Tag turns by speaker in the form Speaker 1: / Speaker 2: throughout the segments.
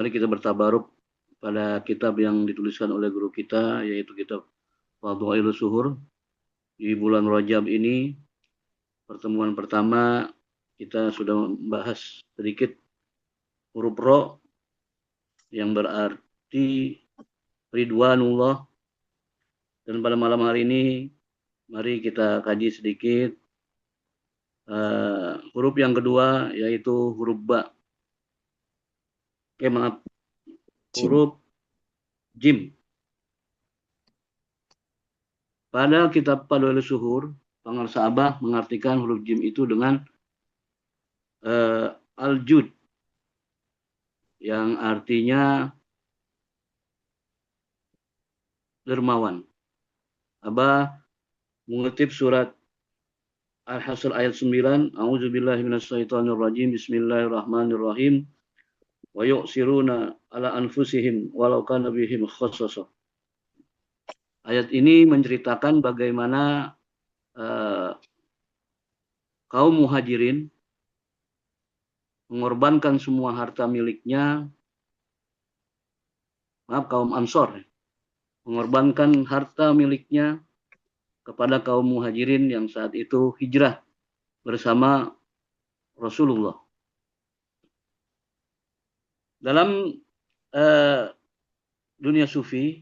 Speaker 1: Mari kita bertabaruk pada kitab yang dituliskan oleh guru kita, yaitu kitab Fadhailus Suhur. Di bulan Rajab ini, pertemuan pertama kita sudah membahas sedikit huruf Ro yang berarti Ridwanullah. Dan pada malam hari ini, mari kita kaji sedikit huruf yang kedua, yaitu huruf Ba. Oke, maaf,
Speaker 2: Jim.
Speaker 1: huruf Jim. Pada kitab Fadhailus Suhur, Pangarsa Abah mengartikan huruf Jim itu dengan al-jud, yang artinya dermawan. Abah mengutip surat Al-Hasr ayat 9, A'udzubillahi minasyaitonirrajim, Bismillahirrahmanirrahim, wa yu'siruna ala anfusihim walau kana bihim khassasah. Ayat ini menceritakan bagaimana kaum muhajirin mengorbankan semua harta miliknya, kaum Ansor mengorbankan harta miliknya kepada kaum muhajirin yang saat itu hijrah bersama Rasulullah. Dalam dunia sufi,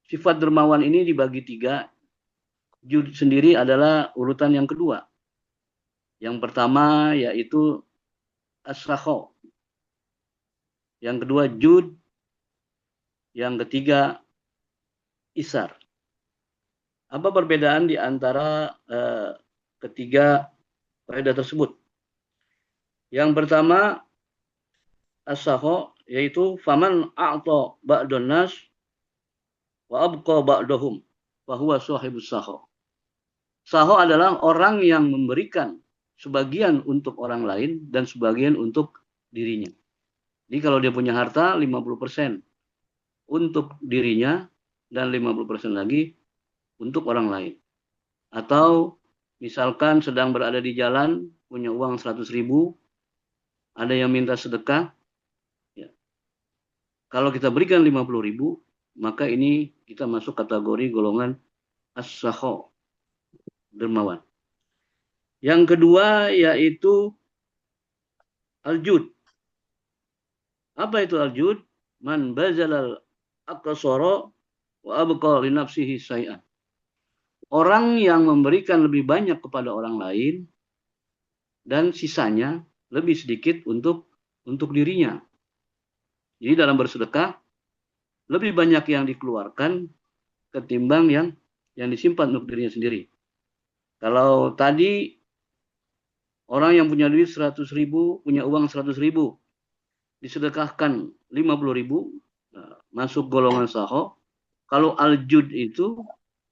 Speaker 1: sifat dermawan ini dibagi tiga. Jud sendiri adalah urutan yang kedua. Yang pertama yaitu as-sakho. Yang kedua jud. Yang ketiga isar. Apa perbedaan di antara ketiga faedah tersebut? Yang pertama as-sakho, yaitu faman a'ta ba'dun nas wa abqa ba'dahum fa huwa sahibus sakho. Sakho adalah orang yang memberikan sebagian untuk orang lain dan sebagian untuk dirinya. Jadi kalau dia punya harta 50% untuk dirinya dan 50% lagi untuk orang lain. Atau misalkan sedang berada di jalan, punya uang 100.000, ada yang minta sedekah, ya. Kalau kita berikan 50.000, maka ini kita masuk kategori golongan as-sakho, dermawan. Yang kedua yaitu al-jud. Apa itu al-jud? Man bazalal aqsara wa abqa li nafsihi syai'an. Orang yang memberikan lebih banyak kepada orang lain dan sisanya lebih sedikit untuk dirinya. Jadi dalam bersedekah lebih banyak yang dikeluarkan ketimbang yang disimpan untuk dirinya sendiri. Kalau tadi orang yang punya duit 100.000, punya uang 100.000, disedekahkan 50.000, masuk golongan sakho. Kalau al-jud itu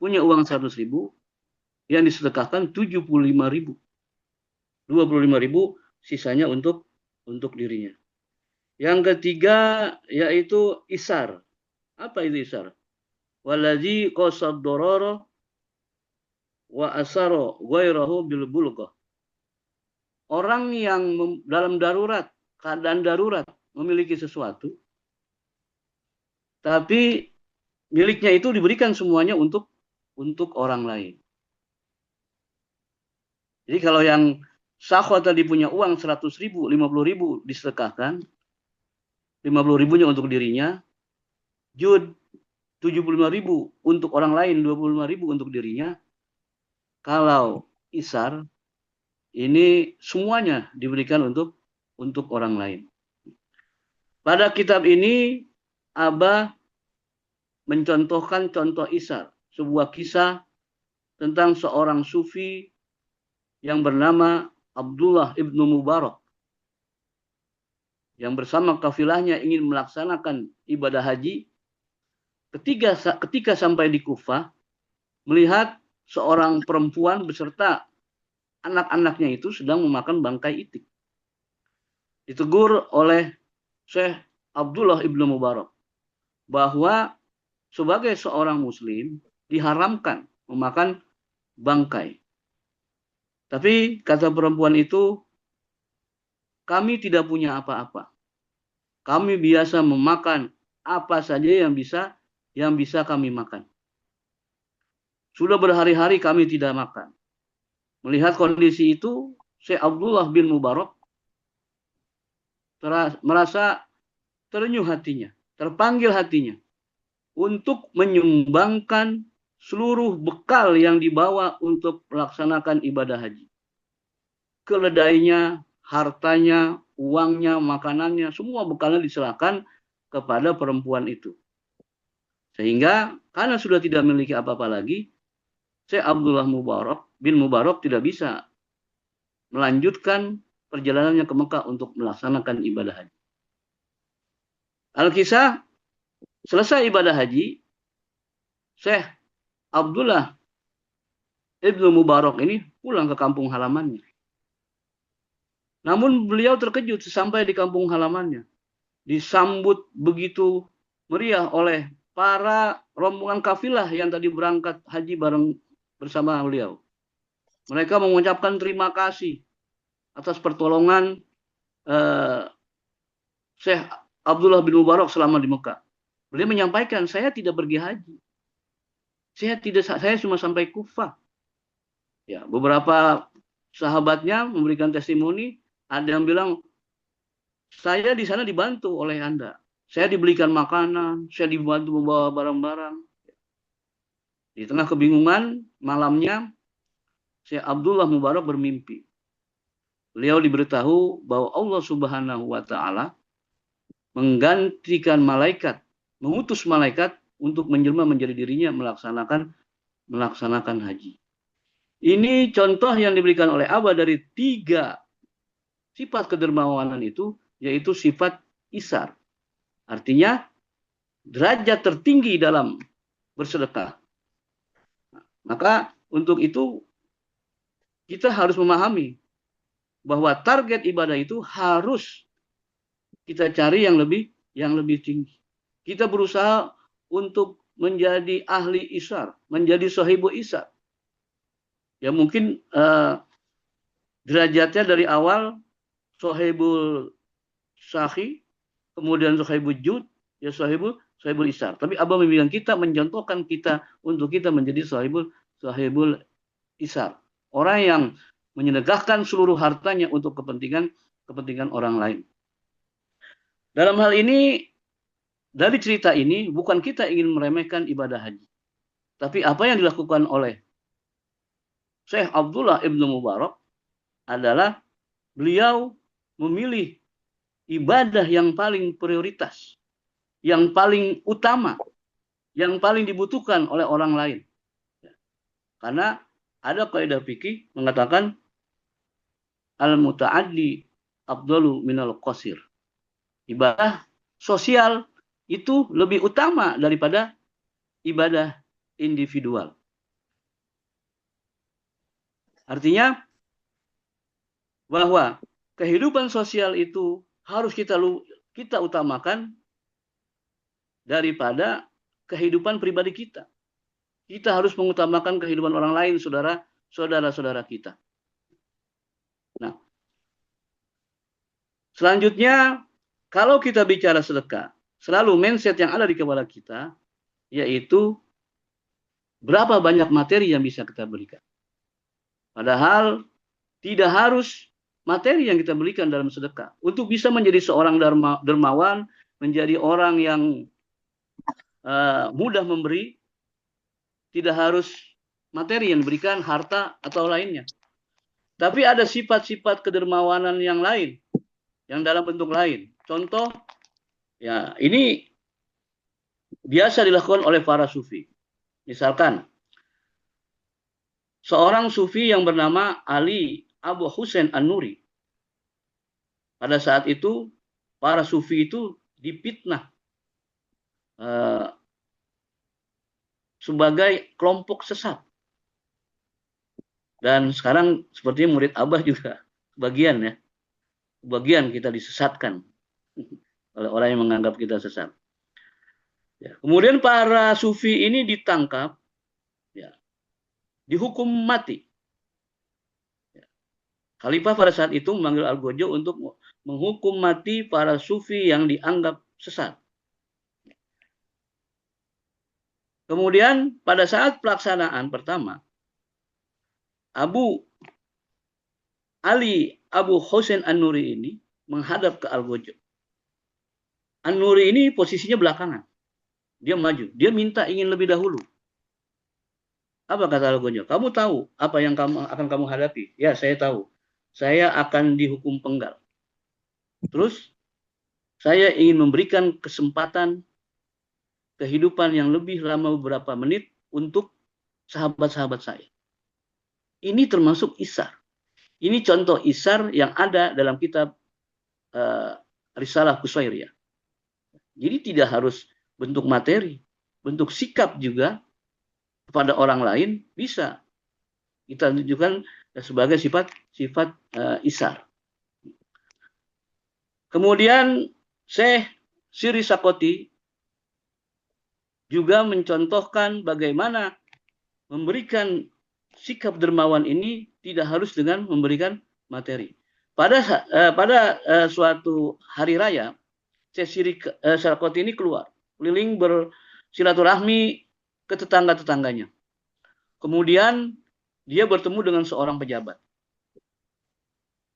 Speaker 1: punya uang 100.000, yang disedekahkan 75.000. 25.000 sisanya untuk dirinya. Yang ketiga yaitu isar. Apa itu isar? Waladzi qasad dororo wa asaro ghairahu bil bulghah. Orang yang dalam darurat, keadaan darurat, memiliki sesuatu, tapi miliknya itu diberikan semuanya untuk orang lain. Jadi kalau yang sakho tadi punya uang 100.000, 50.000 disedekahkan, 50.000-nya untuk dirinya, jud 75.000 untuk orang lain, 25.000 untuk dirinya. Kalau isar, ini semuanya diberikan untuk orang lain. Pada kitab ini, Abah mencontohkan contoh isar, sebuah kisah tentang seorang sufi yang bernama Abdullah ibnu Mubarak, yang bersama kafilahnya ingin melaksanakan ibadah haji. Ketika sampai di Kufah, melihat seorang perempuan beserta anak-anaknya itu sedang memakan bangkai itik. Ditegur oleh Syekh Abdullah ibnu Mubarak bahwa sebagai seorang muslim diharamkan memakan bangkai. Tapi kata perempuan itu, kami tidak punya apa-apa. kami biasa memakan apa saja yang bisa kami makan. Sudah berhari-hari kami tidak makan. Melihat kondisi itu, Syekh Abdullah bin Mubarak merasa terenyuh hatinya, terpanggil hatinya untuk menyumbangkan seluruh bekal yang dibawa untuk melaksanakan ibadah haji. Keledainya, hartanya, uangnya, makanannya, semua bekalnya diserahkan kepada perempuan itu. Sehingga karena sudah tidak memiliki apa-apa lagi, Syekh Abdullah bin Mubarak tidak bisa melanjutkan perjalanannya ke Mekah untuk melaksanakan ibadah haji. Al-Kisah, selesai ibadah haji, Syekh Abdullah Ibnu Mubarak ini pulang ke kampung halamannya. Namun beliau terkejut sampai di kampung halamannya. Disambut begitu meriah oleh para rombongan kafilah yang tadi berangkat haji bareng bersama beliau. Mereka mengucapkan terima kasih atas pertolongan Syekh Abdullah bin Mubarak selama di Mekah. Beliau menyampaikan, saya tidak pergi haji. Saya cuma sampai Kufah. Ya, beberapa sahabatnya memberikan testimoni, ada yang bilang, saya di sana dibantu oleh Anda. Saya dibelikan makanan, saya dibantu membawa barang-barang. Di tengah kebingungan, malamnya, Syekh Abdullah Mubarak bermimpi. Beliau diberitahu bahwa Allah Subhanahu wa Ta'ala menggantikan malaikat, mengutus malaikat untuk menjelma menjadi dirinya melaksanakan haji. Ini contoh yang diberikan oleh Abah dari 3 sifat kedermawanan itu, yaitu sifat isar. Artinya derajat tertinggi dalam bersedekah. Maka untuk itu kita harus memahami bahwa target ibadah itu harus kita cari yang lebih tinggi. Kita berusaha untuk menjadi ahli isar, menjadi sahibu isar. Ya mungkin derajatnya dari awal sahibul sahi, kemudian sahibul jud, ya sahibul isar. Tapi Abah membimbing kita, mencontohkan kita untuk kita menjadi sahibul isar. Orang yang menyedekahkan seluruh hartanya untuk kepentingan orang lain. Dalam hal ini, dari cerita ini, bukan kita ingin meremehkan ibadah haji. Tapi apa yang dilakukan oleh Syekh Abdullah Ibnu Mubarak adalah beliau memilih ibadah yang paling prioritas, yang paling utama, yang paling dibutuhkan oleh orang lain. Karena ada kaidah fikih mengatakan al-muta'addi afdalu minal qasir. Ibadah sosial itu lebih utama daripada ibadah individual. Artinya bahwa kehidupan sosial itu harus kita utamakan daripada kehidupan pribadi kita. Kita harus mengutamakan kehidupan orang lain, saudara-saudara kita. Nah, selanjutnya, kalau kita bicara sedekah, selalu mindset yang ada di kepala kita, yaitu berapa banyak materi yang bisa kita berikan. Padahal tidak harus materi yang kita berikan dalam sedekah. Untuk bisa menjadi seorang dermawan, menjadi orang yang mudah memberi, tidak harus materi yang diberikan, harta atau lainnya. Tapi ada sifat-sifat kedermawanan yang lain, yang dalam bentuk lain. Contoh, ya ini biasa dilakukan oleh para sufi. Misalkan, seorang sufi yang bernama Ali Abu Husain An-Nuri. Pada saat itu, para sufi itu difitnah sebagai kelompok sesat. Dan sekarang sepertinya murid Abah juga bagian kita disesatkan oleh orang yang menganggap kita sesat. Ya. Kemudian para sufi ini ditangkap, ya, dihukum mati. Ya. Khalifah pada saat itu memanggil Algojo untuk menghukum mati para sufi yang dianggap sesat. Kemudian pada saat pelaksanaan pertama, Abu Ali Abu Hussein An-Nuri ini menghadap ke Algojo. An-Nuri ini posisinya belakangan. Dia maju. Dia minta ingin lebih dahulu. Apa kata Algojo? Kamu tahu apa yang akan kamu hadapi? Ya, saya tahu. Saya akan dihukum penggal. Terus, saya ingin memberikan kesempatan kehidupan yang lebih lama beberapa menit untuk sahabat-sahabat saya. Ini termasuk isar. Ini contoh isar yang ada dalam kitab Risalah Qusairiyah. Jadi tidak harus bentuk materi, bentuk sikap juga kepada orang lain bisa kita tunjukkan sebagai sifat isar. Kemudian Syekh Siri Sakoti juga mencontohkan bagaimana memberikan sikap dermawan ini tidak harus dengan memberikan materi. Pada suatu hari raya, Syarkoti ini keluar, keliling bersilaturahmi ke tetangga-tetangganya. Kemudian dia bertemu dengan seorang pejabat.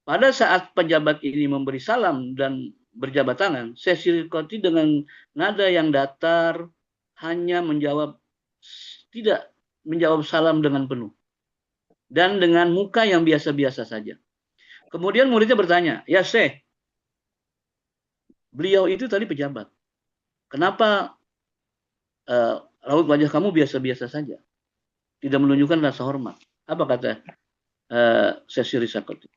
Speaker 1: Pada saat pejabat ini memberi salam dan berjabat tangan, Syarkoti dengan nada yang datar hanya tidak menjawab salam dengan penuh. Dan dengan muka yang biasa-biasa saja. Kemudian muridnya bertanya, ya Syekh, beliau itu tadi pejabat. Kenapa raut wajah kamu biasa-biasa saja? Tidak menunjukkan rasa hormat. Apa kata Syekh Sakoti?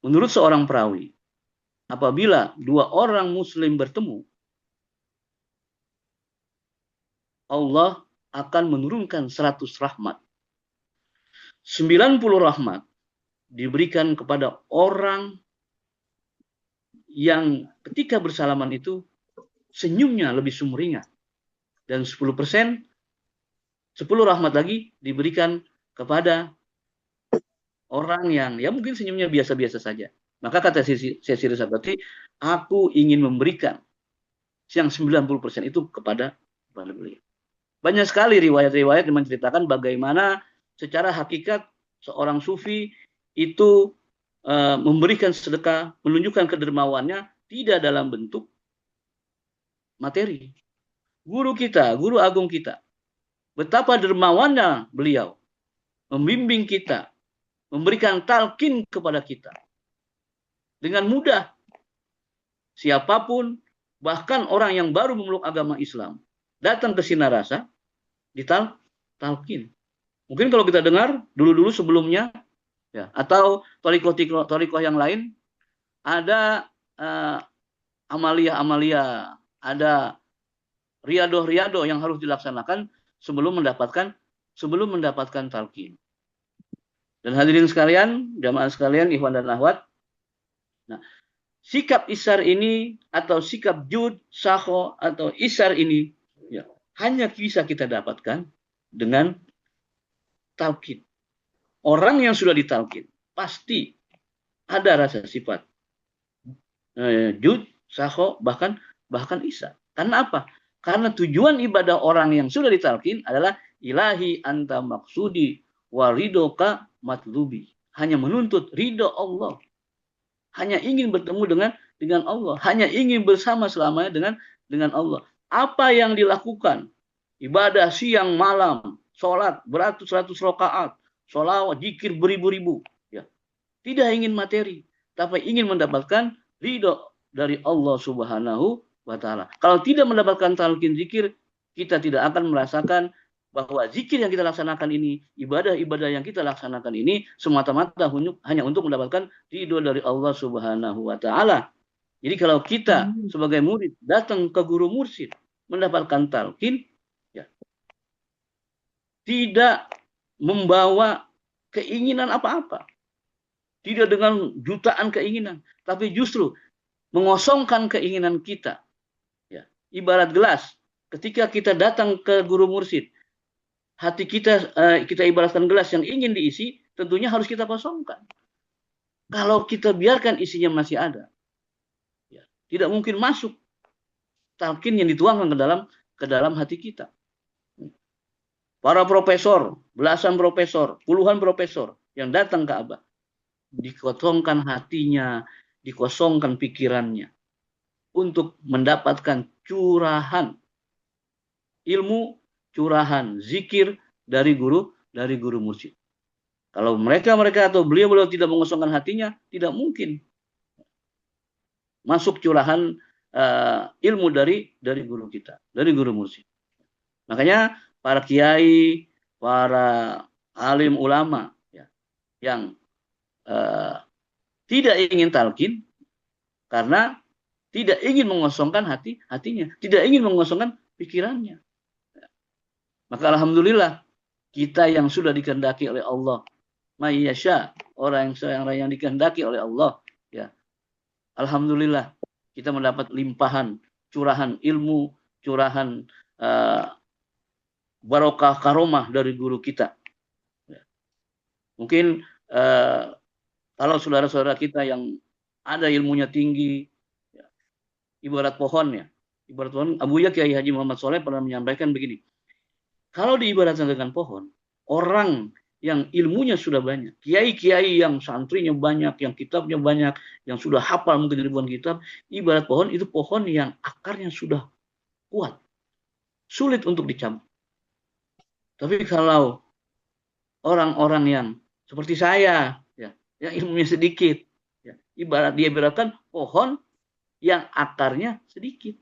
Speaker 1: Menurut seorang perawi, apabila dua orang muslim bertemu, Allah akan menurunkan 100 rahmat. 90 rahmat diberikan kepada orang yang ketika bersalaman itu senyumnya lebih sumringah. Dan 10%, 10 rahmat lagi diberikan kepada orang yang ya mungkin senyumnya biasa-biasa saja. Maka kata Syekh Sakoti, aku ingin memberikan yang 90% itu kepada beliau. Banyak sekali riwayat-riwayat yang menceritakan bagaimana secara hakikat seorang sufi itu memberikan sedekah, menunjukkan kedermawannya tidak dalam bentuk materi. Guru kita, guru agung kita, betapa dermawannya beliau membimbing kita, memberikan talqin kepada kita dengan mudah. Siapapun, bahkan orang yang baru memeluk agama Islam, datang ke Sinarasa, ditalqin. Mungkin kalau kita dengar dulu-dulu sebelumnya, ya, atau torikoh yang lain, ada amalia-amalia, ada riadoh-riadoh yang harus dilaksanakan sebelum mendapatkan talqin. Dan hadirin sekalian, jamaah sekalian, ikhwan dan akhwat, nah, sikap isar ini atau sikap jud, sakho atau isar ini ya, hanya bisa kita dapatkan dengan talqin. Orang yang sudah ditalqin pasti ada rasa sifat jud, sakho, bahkan isar. Karena apa? Karena tujuan ibadah orang yang sudah ditalqin adalah ilahi anta maksudi waridoka matlubi. Hanya menuntut ridho Allah. Hanya ingin bertemu dengan Allah. Hanya ingin bersama selamanya dengan Allah. Apa yang dilakukan? Ibadah siang malam, sholat beratus-ratus rakaat, sholawat, zikir beribu-ribu. Ya. Tidak ingin materi, tapi ingin mendapatkan ridho dari Allah Subhanahu wa Ta'ala. Kalau tidak mendapatkan talqin zikir, kita tidak akan merasakan bahwa zikir yang kita laksanakan ini, ibadah-ibadah yang kita laksanakan ini, semata-mata hanya untuk mendapatkan ridho dari Allah Subhanahu wa Ta'ala. Jadi kalau kita sebagai murid datang ke guru mursyid mendapatkan talqin, ya, tidak membawa keinginan apa-apa. Tidak dengan jutaan keinginan, tapi justru mengosongkan keinginan kita. Ya. Ibarat gelas, ketika kita datang ke guru mursyid, hati kita ibaratkan gelas yang ingin diisi, tentunya harus kita kosongkan. Kalau kita biarkan isinya masih ada, ya, tidak mungkin masuk talqin yang dituangkan ke dalam hati kita. Para profesor, belasan profesor, puluhan profesor yang datang ke Abah, dikosongkan hatinya, dikosongkan pikirannya untuk mendapatkan curahan ilmu, curahan zikir dari guru mursyid. Kalau mereka atau beliau tidak mengosongkan hatinya, tidak mungkin masuk curahan ilmu dari guru kita, dari guru mursyid. Makanya para kiai, para alim ulama ya, yang tidak ingin talqin karena tidak ingin mengosongkan hatinya, tidak ingin mengosongkan pikirannya. Maka alhamdulillah kita yang sudah dikehendaki oleh Allah, mayyasha, orang yang dikehendaki oleh Allah, ya. Alhamdulillah kita mendapat limpahan curahan ilmu, curahan barokah karomah dari guru kita. Ya. Mungkin kalau saudara-saudara kita yang ada ilmunya tinggi, ya, ibarat pohon ya, ibarat pohon, Abuya Kiai Haji Muhammad Soleh pernah menyampaikan begini, kalau diibaratkan dengan pohon, orang yang ilmunya sudah banyak, kiai-kiai yang santrinya banyak, yang kitabnya banyak, yang sudah hafal mungkin ribuan kitab, ibarat pohon itu pohon yang akarnya sudah kuat, sulit untuk dicabut. Tapi kalau orang-orang yang seperti saya, ya, yang ilmunya sedikit, ya, dia ibaratkan pohon yang akarnya sedikit,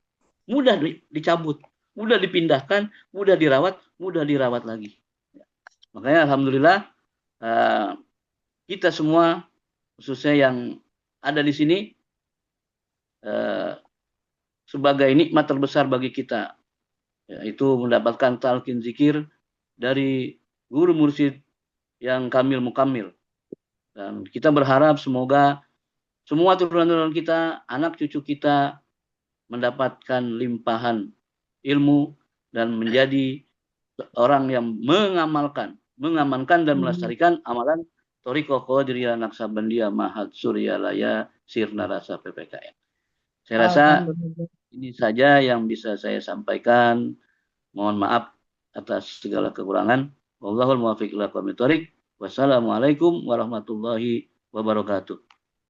Speaker 1: mudah dicabut, mudah dipindahkan, mudah dirawat lagi. Makanya alhamdulillah kita semua khususnya yang ada di sini sebagai nikmat terbesar bagi kita, yaitu mendapatkan talqin zikir dari guru mursyid yang kamil mukamil. Dan kita berharap semoga semua turunan-turunan kita, anak cucu kita mendapatkan limpahan ilmu dan menjadi orang yang mengamalkan dan melestarikan amalan Thariqah Qadiriyah Naqsabandiyah Mahad Suryalaya Sirna Rasa PPKN. Saya rasa ini saja yang bisa saya sampaikan. Mohon maaf atas segala kekurangan. Wallahul muwaffiq ila aqwamit thoriq. Wassalamualaikum warahmatullahi wabarakatuh.